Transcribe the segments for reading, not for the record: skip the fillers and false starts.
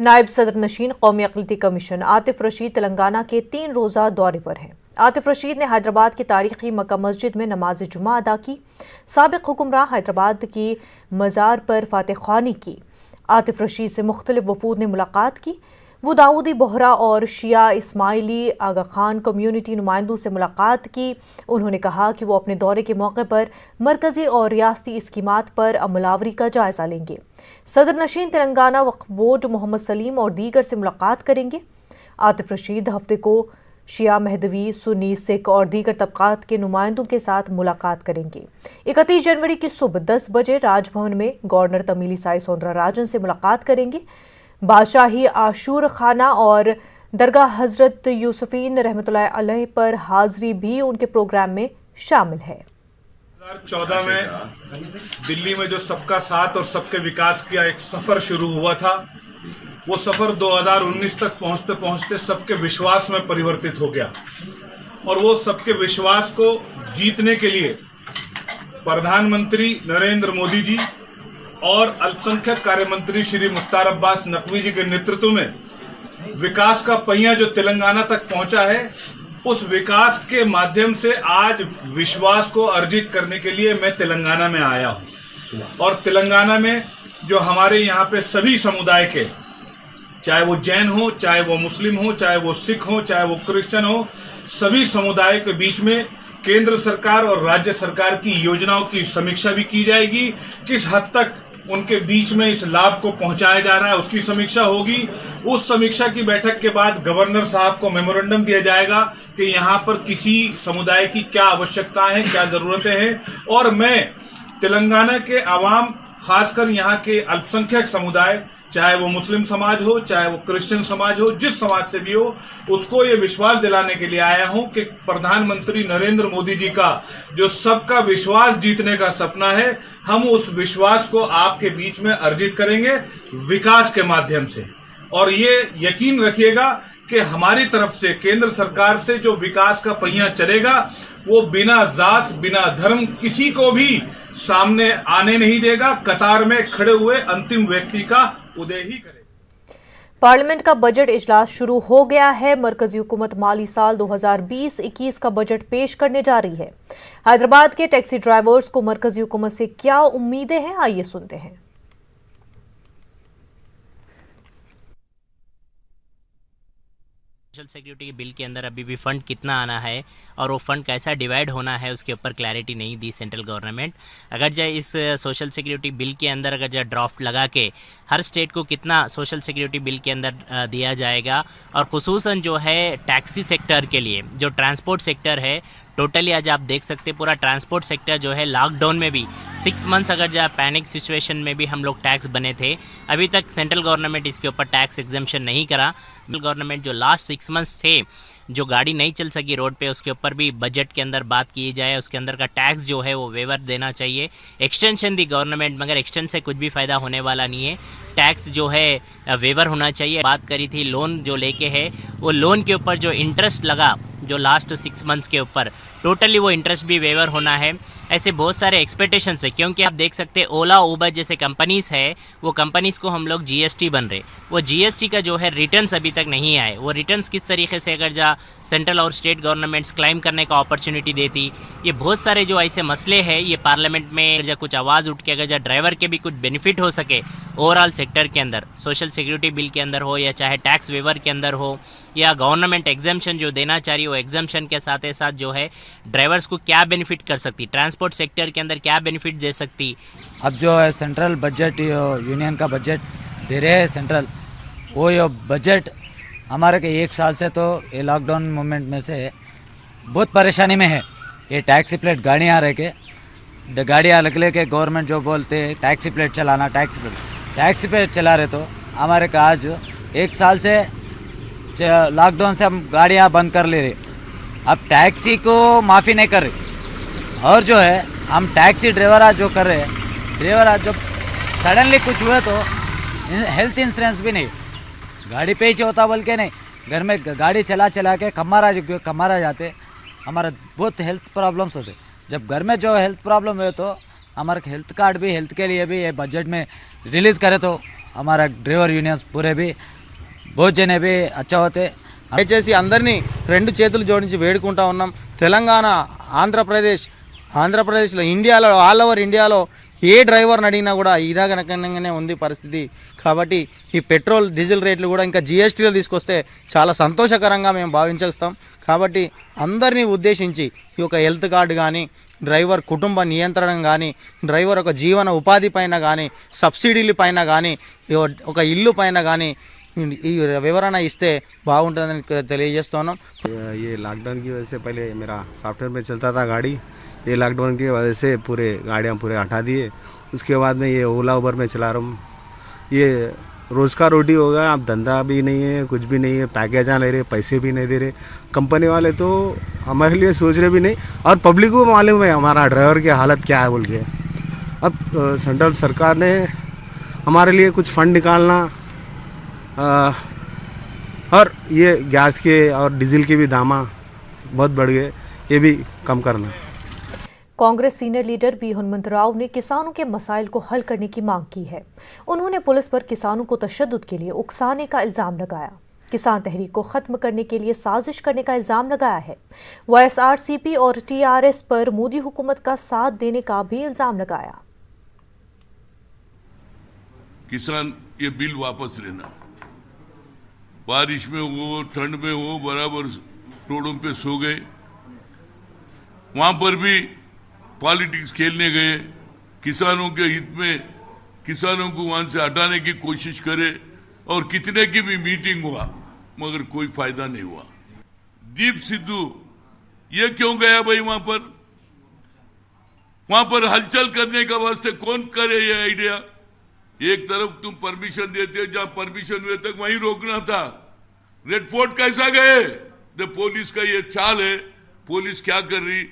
नायब सदर नशीन कौमी अक़लियती कमीशन आतिफ रशीद तेलंगाना के 3 रोज़ा दौरे पर हैं। आतिफ रशीद ने हैदराबाद की तारीखी मक्का मस्जिद में नमाज जुमा अदा की। साबिक़ हुक्मरान हैदराबाद की मज़ार पर फातह ख्वानी की। आतिफ रशीद से मुख्तलिफ वफूद ने मुलाकात की। वो दाऊदी बोहरा और शिया इस्माइली आगा खान कम्यूनिटी नुमाइंदों से मुलाकात की। उन्होंने कहा कि वो अपने दौरे के मौके पर मरकजी और रियासती स्कीमात पर अमलावरी का जायजा लेंगे। सदर नशीन तेलंगाना वक्फ बोर्ड मोहम्मद सलीम और दीगर से मुलाकात करेंगे। आतिफ रशीद हफ्ते को शिया, महदवी, सुन्नी, सिख और दीगर तबकात के नुमाइंदों के साथ मुलाकात करेंगे। 31 जनवरी की सुबह 10 बजे राजभवन में गवर्नर तमिलिसाई सौंदरराजन से मुलाकात करेंगे। बादशाही आशूर खाना और दरगाह हजरत यूसुफीन रहमतुल्लाह अलैह पर हाजिरी भी उनके प्रोग्राम में शामिल है। 2014 में दिल्ली में जो सबका साथ और सबके विकास का एक सफर शुरू हुआ था, वो सफर 2019 तक पहुंचते पहुंचते सबके विश्वास में परिवर्तित हो गया। और वो सबके विश्वास को जीतने के लिए प्रधानमंत्री नरेंद्र मोदी जी और अल्पसंख्यक कार्य मंत्री श्री मुख्तार अब्बास नकवी जी के नेतृत्व में विकास का पहिया जो तेलंगाना तक पहुंचा है, उस विकास के माध्यम से आज विश्वास को अर्जित करने के लिए मैं तेलंगाना में आया हूं। और तेलंगाना में जो हमारे यहाँ पे सभी समुदाय के, चाहे वो जैन हो, चाहे वो मुस्लिम हो, चाहे वो सिख हो, चाहे वो क्रिश्चियन हो, सभी समुदाय के बीच में केंद्र सरकार और राज्य सरकार की योजनाओं की समीक्षा भी की जाएगी। किस हद तक उनके बीच में इस लाभ को पहुंचाया जा रहा है, उसकी समीक्षा होगी। उस समीक्षा की बैठक के बाद गवर्नर साहब को मेमोरेंडम दिया जाएगा कि यहाँ पर किसी समुदाय की क्या आवश्यकताएं हैं, क्या जरूरतें हैं। और मैं तेलंगाना के आवाम, खासकर यहाँ के अल्पसंख्यक समुदाय, चाहे वो मुस्लिम समाज हो, चाहे वो क्रिश्चियन समाज हो, जिस समाज से भी हो, उसको ये विश्वास दिलाने के लिए आया हूं कि प्रधानमंत्री नरेंद्र मोदी जी का जो सबका विश्वास जीतने का सपना है, हम उस विश्वास को आपके बीच में अर्जित करेंगे विकास के माध्यम से। और ये यकीन रखिएगा कि हमारी तरफ से केंद्र सरकार से जो विकास का पहिया चलेगा, वो बिना जात, बिना धर्म किसी को भी सामने आने नहीं देगा। कतार में खड़े हुए अंतिम व्यक्ति का उदय ही करे। पार्लियामेंट का बजट इजलास शुरू हो गया है। मरकजी हुकूमत माली साल 2020-21 का बजट पेश करने जा रही है। हैदराबाद के टैक्सी ड्राइवर्स को मरकजी हुकूमत से क्या उम्मीदें हैं, आइए सुनते हैं। सोशल सिक्योरिटी बिल के अंदर अभी भी फंड कितना आना है और वो फंड कैसा डिवाइड होना है, उसके ऊपर क्लैरिटी नहीं दी सेंट्रल गवर्नमेंट। अगर जो इस सोशल सिक्योरिटी बिल के अंदर अगर जो ड्राफ्ट लगा के हर स्टेट को कितना सोशल सिक्योरिटी बिल के अंदर दिया जाएगा, और ख़ुसूसन जो है टैक्सी सेक्टर के लिए, जो ट्रांसपोर्ट सेक्टर है, टोटली आज आप देख सकते हैं पूरा ट्रांसपोर्ट सेक्टर जो है लॉकडाउन में भी 6 मंथ्स अगर जो पैनिक सिचुएशन में भी हम लोग टैक्स बने थे, अभी तक सेंट्रल गवर्नमेंट इसके ऊपर टैक्स एग्जम्पशन नहीं करा। गवर्नमेंट जो लास्ट 6 मंथ्स थे, जो गाड़ी नहीं चल सकी रोड पे, उसके ऊपर भी बजट के अंदर बात की जाए, उसके अंदर का टैक्स जो है वो वेवर देना चाहिए। एक्सटेंशन दी गवर्नमेंट, मगर एक्सटेंशन से कुछ भी फ़ायदा होने वाला नहीं है। टैक्स जो है वेवर होना चाहिए। बात करी थी लोन जो लेके है, वो लोन के ऊपर जो इंटरेस्ट लगा जो लास्ट 6 मंथ्स के ऊपर, टोटली वो इंटरेस्ट भी वेवर होना है। ऐसे बहुत सारे एक्सपेक्टेशंस है, क्योंकि आप देख सकते हैं ओला, उबर जैसे कंपनीज़ है, वो कंपनीज़ को हम लोग जीएसटी बन रहे, वो जीएसटी का जो है रिटर्न्स अभी तक नहीं आए। वो रिटर्न्स किस तरीके से अगर जा सेंट्रल और स्टेट गवर्नमेंट्स क्लाइम करने का अपॉर्चुनिटी देती, ये बहुत सारे जो ऐसे मसले हैं, ये पार्लियामेंट में जब कुछ आवाज़ उठ के अगर जा ड्राइवर के भी कुछ बेनिफिट हो सके ओवरऑल सेक्टर के अंदर, सोशल सिक्योरिटी बिल के अंदर हो या चाहे टैक्स वेवर के अंदर हो, या गवर्नमेंट एग्जम्पशन जो देना चाह रही है, वो एग्जम्पशन के साथ साथ जो है ड्राइवर्स को क्या बेनिफिट कर सकती, ट्रांसपोर्ट सेक्टर के अंदर क्या बेनिफिट दे सकती। अब जो है सेंट्रल बजट, यूनियन का बजट दे रहे हैं सेंट्रल, वो ये बजट हमारे के 1 साल से तो ये लॉकडाउन मूवमेंट में से बहुत परेशानी में है। ये टैक्सी प्लेट गाड़ियाँ रह के गाड़ियाँ लगले के गवर्नमेंट जो बोलते हैं टैक्सी प्लेट चलाना, टैक्सी प्लेट चला रहे, तो हमारे का आज 1 साल से लॉकडाउन से हम गाड़ियाँ बंद कर ले रहे, अब टैक्सी को माफ़ी नहीं कर रहे। और जो है हम टैक्सी ड्राइवर आज जो कर रहे हैं, ड्राइवर आज जो सडनली कुछ हुआ तो हेल्थ इंश्योरेंस भी नहीं, गाड़ी पे ही होता बोल के नहीं, घर में गाड़ी चला के कमारा जाते, हमारा बहुत हेल्थ प्रॉब्लम्स होते। जब घर में जो हेल्थ प्रॉब्लम है तो हमारे हेल्थ कार्ड भी, हेल्थ के लिए भी ये बजट में रिलीज़ करे तो हमारा ड्राइवर यूनियंस पूरे भी बहुत जने भी अच्छा होते। దయచేసి అందరినీ రెండు చేతులు జోడించి వేడుకుంటా ఉన్నాం। తెలంగాణ ఆంధ్రప్రదేశ్లో ఇండియాలో ఆల్ ఓవర్ ఇండియాలో ఏ డ్రైవర్ని అడిగినా కూడా ఇదాగనకంగానే ఉంది పరిస్థితి। కాబట్టి ఈ పెట్రోల్ డీజిల్ రేట్లు కూడా ఇంకా జిఎస్టీలో తీసుకొస్తే చాలా సంతోషకరంగా మేము భావించేస్తాం। కాబట్టి అందరినీ ఉద్దేశించి ఈ యొక్క హెల్త్ కార్డు కానీ, డ్రైవర్ కుటుంబ నియంత్రణ కానీ, డ్రైవర్ ఒక జీవన ఉపాధి పైన కానీ, సబ్సిడీల పైన కానీ, ఒక ఇల్లు పైన కానీ ఈ వివరణ ఇస్తే బాగుంటుందని తెలియజేస్తున్నాం। ये लॉकडाउन की वजह से पहले मेरा सॉफ्टवेयर में चलता था गाड़ी, ये लॉकडाउन की वजह से पूरे गाड़ियाँ पूरे हटा दिए। उसके बाद में ये ओला उबर में चला रहा हूँ। ये रोज़ का रोटी हो गया, अब धंधा भी नहीं है, कुछ भी नहीं है, पैकेज ले रहे, पैसे भी नहीं दे रहे। कंपनी वाले तो हमारे लिए सोच रहे भी नहीं, और पब्लिक को मालूम है हमारा ड्राइवर की हालत क्या है बोल के। अब सेंट्रल सरकार ने हमारे लिए कुछ फंड निकालना, और ये गैस के और डीजल के भी दाम बहुत बढ़ गए, ये भी कम करना। Congress senior leader V Hanumantharao ने किसानों के मसाइल को हल करने की मांग की है। उन्होंने पुलिस पर किसानों को तशद्दुद के लिए उकसाने का इल्जाम लगाया। किसान तहरीक को खत्म करने के लिए साजिश करने का इल्जाम लगाया है। वाईएसआरसीपी और टीआरएस पर मोदी हुकूमत का साथ देने का भी इल्जाम लगाया। किसान ये बिल वापस लेना, बारिश में हो ठंड में हो बराबर रोडों पे सो गए, वहां पर भी पॉलिटिक्स खेलने गए। किसानों के हित में किसानों को वहां से हटाने की कोशिश करे, और कितने की भी मीटिंग हुआ मगर कोई फायदा नहीं हुआ। दीप सिद्धू ये क्यों गया भाई वहां पर हलचल करने का वास्ते कौन करे ये आइडिया। एक तरफ तुम परमिशन देते, जहां परमिशन हुए तक वहीं रोकना था। रेड फोर्ट कैसा गए? पुलिस का ये चाल है, पुलिस क्या कर रही,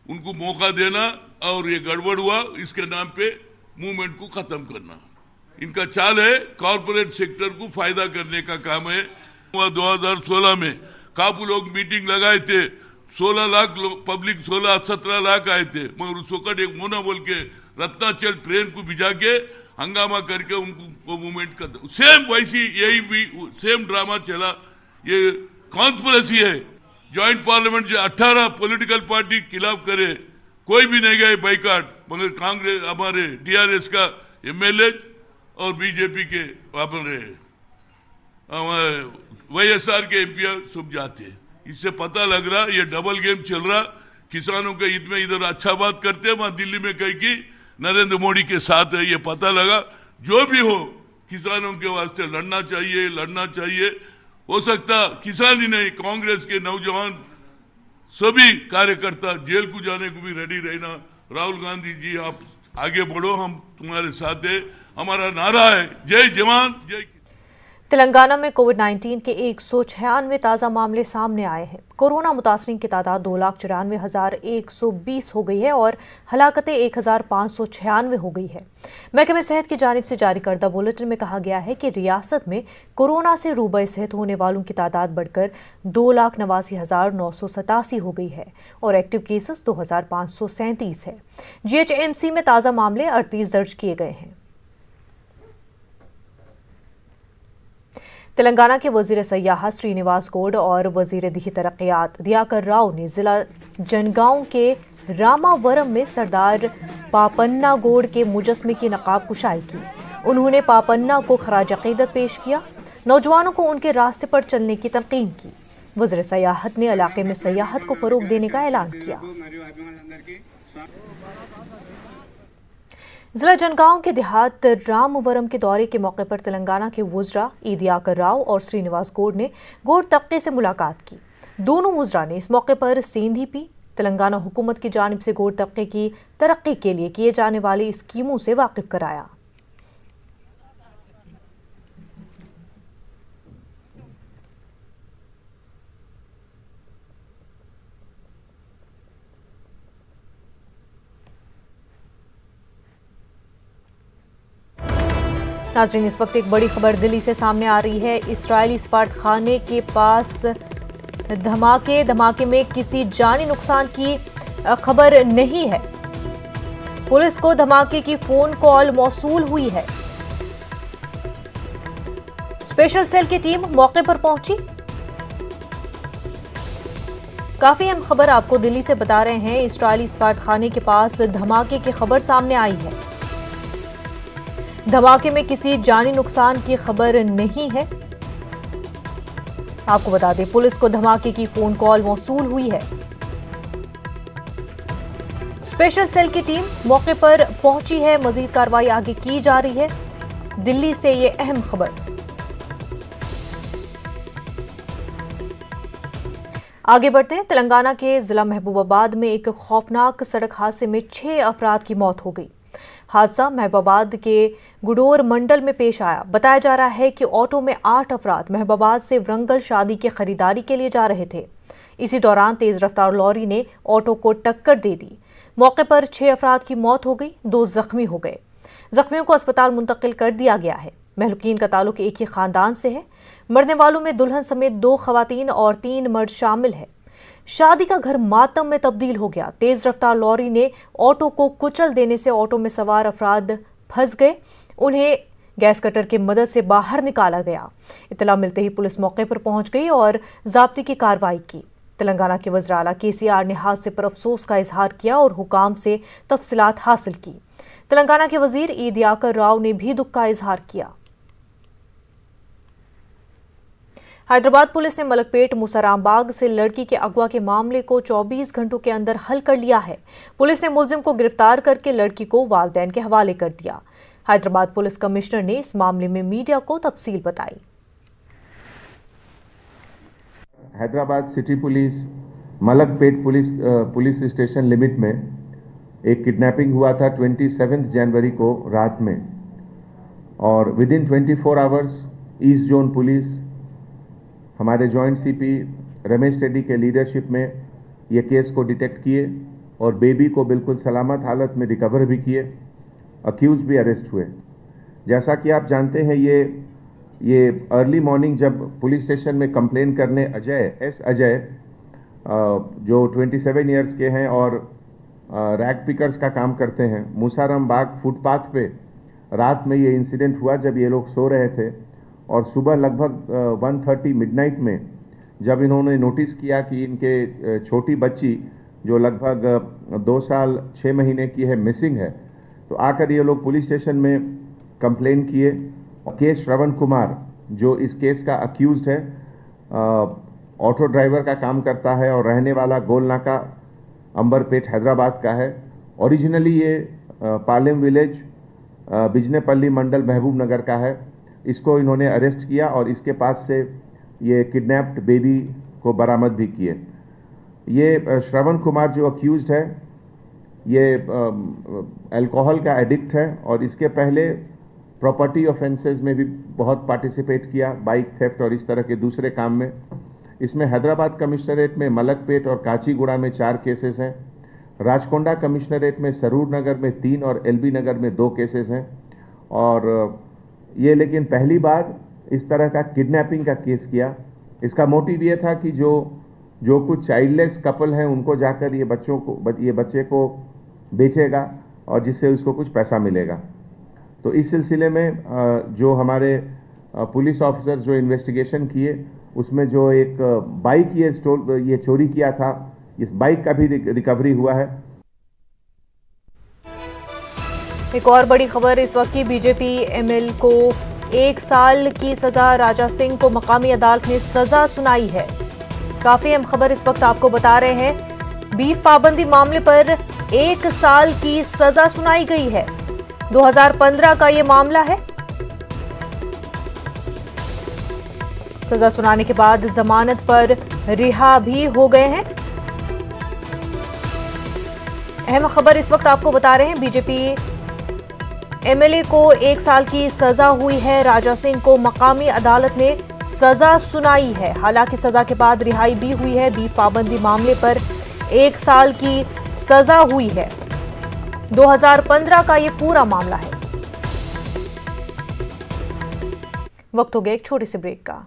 उनको मौका देना और ये गड़बड़ हुआ इसके नाम पे मूवमेंट को खत्म करना। इनका चाल है, कॉर्पोरेट सेक्टर को फायदा करने का काम है। 2016 में काबू लोग मीटिंग लगाए थे, 16 लाख लोग पब्लिक 16-17 लाख आए थे, मगर उस वक्त एक मोना बोल के रत्नाचल ट्रेन को भिजा के हंगामा करके उनको मूवमेंट कर सेम वैसी यही भी सेम ड्रामा चला। ये कॉन्स्पिरेसी है। ज्वाइंट पार्लियामेंट जो 18 पॉलिटिकल पार्टी खिलाफ करे, कोई भी नहीं गए बाइकाट, मगर कांग्रेस हमारे टीआरएस का एमएलए और बीजेपी के हमारे वाईएसआर के एमपी सब जाते। इससे पता लग रहा ये डबल गेम चल रहा। किसानों के हित में इधर अच्छा बात करते, वहां दिल्ली में कहीं की नरेंद्र मोदी के साथ है। ये पता लगा जो भी हो किसानों के वास्ते लड़ना चाहिए। हो सकता किसान ही नहीं, कांग्रेस के नौजवान सभी कार्यकर्ता जेल को जाने को भी रेडी रहना। राहुल गांधी जी आप आगे बढ़ो, हम तुम्हारे साथ है। हमारा नारा है जय जवान जय। तेलंगाना में कोविड-19 के 196 ताज़ा मामले सामने आए हैं। कोरोना मुतासरीन की तादाद 2,94,120 हो गई है और हलाकतें 1,596 हो गई है। महकमे सेहत की जानिब से जारी करदा बुलेटिन में कहा गया है कि रियासत में कोरोना से रूबे सेहत होने वालों की तादाद बढ़कर 2,89,987 हो गई है और एक्टिव केसेस 2,537 है। GHMC में ताज़ा मामले 38 दर्ज किए गए हैं। तेलंगाना के वजीर सयाहत श्रीनिवास गौड़ और वजीर दिही तरक्यात दियाकर राव ने जिला जनगांव के रामावरम में सरदार पापन्ना गौड़ के मुजस्मे की नकाब कुशाई की। उन्होंने पापन्ना को खराज अकीदत पेश किया, नौजवानों को उनके रास्ते पर चलने की तलकीन की। वजीर सयाहत ने इलाके में सयाहत को फरोग देने का ऐलान किया। जिला जनगांव के देहात रामवरम के दौरे के मौके पर तेलंगाना के वुज़रा दियाकर राव और श्रीनिवास गौड़ ने गौड़ तबके से मुलाकात की। दोनों वुज़रा ने इस मौके पर सेंधी पी। तेलंगाना हुकूमत की जानिब से गौड़ तबके की तरक्की के लिए किए जाने वाली स्कीमों से वाकिफ कराया। नाज़रीन, इस वक्त एक बड़ी खबर दिल्ली से सामने आ रही है। इस्राएली सफारतखाने के पास धमाके में किसी जानी नुकसान की खबर नहीं है। पुलिस को धमाके की फोन कॉल मौसूल हुई है। स्पेशल सेल की टीम मौके पर पहुंची। काफी अहम खबर आपको दिल्ली से बता रहे हैं। इसराइली सफारतखाने के पास धमाके की खबर सामने आई है। धमाके में किसी जानी नुकसान की खबर नहीं है। आपको बता दें, पुलिस को धमाके की फोन कॉल मौसूल हुई है। स्पेशल सेल की टीम मौके पर पहुंची है। मजीद कार्रवाई आगे की जा रही है। दिल्ली से ये अहम खबर। आगे बढ़ते हैं। तेलंगाना के जिला महबूबाबाद में एक खौफनाक सड़क हादसे में 6 अफराद की मौत हो गई। हादसा महबूबाबाद के गुडोर मंडल में पेश आया। बताया जा रहा है कि ऑटो में 8 अफराद महबूबाबाद से वरंगल शादी की खरीदारी के लिए जा रहे थे। इसी दौरान तेज रफ्तार लॉरी ने ऑटो को टक्कर दे दी। मौके पर 6 अफराद की मौत हो गई, 2 जख्मी हो गए। जख्मियों को अस्पताल मुंतकिल कर दिया गया है। महलूकीन का ताल्लुक एक ही खानदान से है। मरने वालों में दुल्हन समेत 2 खवातीन और 3 मर्द शामिल है। शादी का घर मातम में तब्दील हो गया। तेज रफ्तार लॉरी ने ऑटो को कुचल देने से ऑटो में सवार अफराद फंस गए। उन्हें गैस कटर की मदद से बाहर निकाला गया। इत्तला मिलते ही पुलिस मौके पर पहुंच गई और ज़ाब्ते की कार्रवाई की। तेलंगाना के वज़ीर आला KCR ने हादसे पर अफसोस का इजहार किया और हुकाम से तफसीलात हासिल की। तेलंगाना के वजीर ई दियाकर राव ने भी दुख का इजहार किया। हैदराबाद पुलिस ने मलकपेट मूसाराम बाग से लड़की के अगवा के मामले को 24 घंटों के अंदर हल कर लिया है। पुलिस ने मुलजिम को गिरफ्तार करके लड़की को वालिदैन के हवाले कर दिया। हैदराबाद पुलिस कमिश्नर ने इस मामले में मीडिया को तफसील बताई। Hyderabad city police Malakpet police station limit में एक किडनैपिंग हुआ था 27 जनवरी को रात में, और with in 24 hours east zone police हमारे जॉइंट CP रमेश रेड्डी के लीडरशिप में ये केस को डिटेक्ट किए और बेबी को बिल्कुल सलामत हालत में रिकवर भी किए। अक्यूज भी अरेस्ट हुए। जैसा कि आप जानते हैं, ये अर्ली मॉर्निंग जब पुलिस स्टेशन में कंप्लेन करने अजय जो 27 ईयर्स के हैं और रैग पिकर्स का काम करते हैं, मूसाराम बाग फुटपाथ पे रात में ये इंसिडेंट हुआ जब ये लोग सो रहे थे। और सुबह लगभग 1:30 मिडनाइट में जब इन्होंने नोटिस किया कि इनके छोटी बच्ची जो लगभग 2 साल 6 महीने की है मिसिंग है, तो आकर ये लोग पुलिस स्टेशन में कंप्लेन किए। के श्रवण कुमार जो इस केस का अक्यूज्ड है, ऑटो ड्राइवर का काम करता है और रहने वाला गोलनाका अंबरपेट हैदराबाद का है। ओरिजिनली ये पालेम विलेज बिजनेपल्ली मंडल महबूब नगर का है। इसको इन्होंने अरेस्ट किया और इसके पास से ये किडनैप्ड बेबी को बरामद भी किए। ये श्रवण कुमार जो अक्यूज्ड है, ये अल्कोहल का एडिक्ट है और इसके पहले प्रॉपर्टी ऑफेंसेस में भी बहुत पार्टिसिपेट किया, बाइक थेफ्ट और इस तरह के दूसरे काम में। इसमें हैदराबाद कमिश्नरेट में मलकपेट और काचीगुड़ा में 4 केसेस हैं। राजकोंडा कमिश्नरेट में सरूर नगर में 3 और LB नगर में 2 केसेस हैं। और ये लेकिन पहली बार इस तरह का किडनैपिंग का केस किया। इसका मोटिव ये था कि जो कुछ चाइल्डलेस कपल हैं उनको जाकर ये बच्चे को बेचेगा और जिससे उसको कुछ पैसा मिलेगा। तो इस सिलसिले में जो हमारे पुलिस ऑफिसर्स जो इन्वेस्टिगेशन किए, उसमें जो एक बाइक ये चोरी किया था, इस बाइक का भी रिकवरी हुआ है। एक और बड़ी खबर इस वक्त की। बीजेपी ML को 1 साल की सजा, राजा सिंह को मकामी अदालत ने सजा सुनाई है। काफी अहम खबर इस वक्त आपको बता रहे हैं। बीफ पाबंदी मामले पर 1 साल की सजा सुनाई गई है। 2015 का ये मामला है। सजा सुनाने के बाद जमानत पर रिहा भी हो गए हैं। अहम खबर इस वक्त आपको बता रहे हैं। बीजेपी MLA को 1 साल की सजा हुई है। राजा सिंह को मकामी अदालत ने सजा सुनाई है। हालांकि सजा के बाद रिहाई भी हुई है। बीफ पाबंदी मामले पर 1 साल की सजा हुई है। 2015 का ये पूरा मामला है। वक्त हो गया एक छोटे से ब्रेक का।